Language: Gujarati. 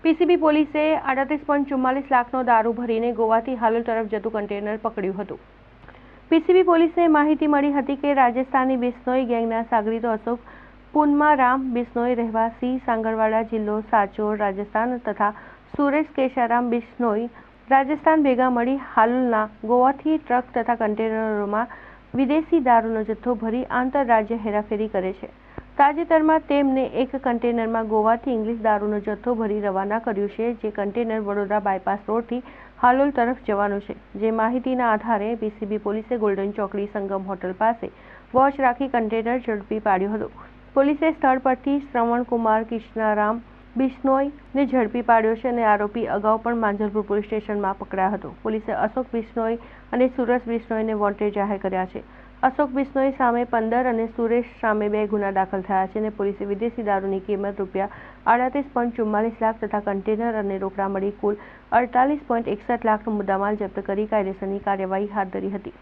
પીસીબી પોલીસે 38.44 લાખનો દારૂ ભરીને ગોવાથી હાલોલ તરફ જતું કન્ટેનર પકડ્યું હતું। પીસીબી પોલીસને માહિતી મળી હતી કે રાજસ્થાની બિશ્નોઈ ગેંગના સાગરીતો અશોક પૂનમારામ બિશ્નોઈ રહેવાસી સાંગરવાડા જિલ્લો સાચોર રાજસ્થાન તથા સુરેશ કેશારામ બિશ્નોઈ રાજસ્થાન ભેગા મળી હાલોલના ગોવાથી ટ્રક તથા કન્ટેનરોમાં વિદેશી દારૂનો જથ્થો ભરી આંતરરાજ્ય હેરાફેરી કરે છે। તાજેતરમાં તેમને એક કન્ટેનરમાં ગોવાથી ઇંગ્લિશ દારૂનો જથ્થો ભરી રવાના કર્યું છે, જે કન્ટેનર વડોદરા બાયપાસ રોડથી હાલોલ તરફ જવાનું છે। જે માહિતીના આધારે પીસીબી પોલીસે ગોલ્ડન ચોકડી સંગમ હોટલ પાસે વોચ રાખી કન્ટેનર ઝડપી પાડ્યું હતું। પોલીસે સ્થળ પરથી શ્રવણકુમાર કિશનારામ બિશ્નોઈને ઝડપી પાડ્યો છે અને આરોપી અગાઉ પણ માંજલપુર પોલીસ સ્ટેશનમાં પકડાયો હતો। પોલીસે અશોક બિશ્નોઈ અને સુરેશ બિશ્નોઈને વોન્ટેડ જાહેર કર્યા છે। અશોક બિશ્નોઈ સામે 15 અને સુરેશ સામે 2 ગુના દાખલ થયા છે અને પોલીસે વિદેશી દારૂની કિંમત ₹38.44 લાખ તથા કન્ટેનર અને રોકડા મળી કુલ 48.61 લાખનો મુદ્દામાલ જપ્ત કરી કાયદેસરની કાર્યવાહી હાથ ધરી હતી।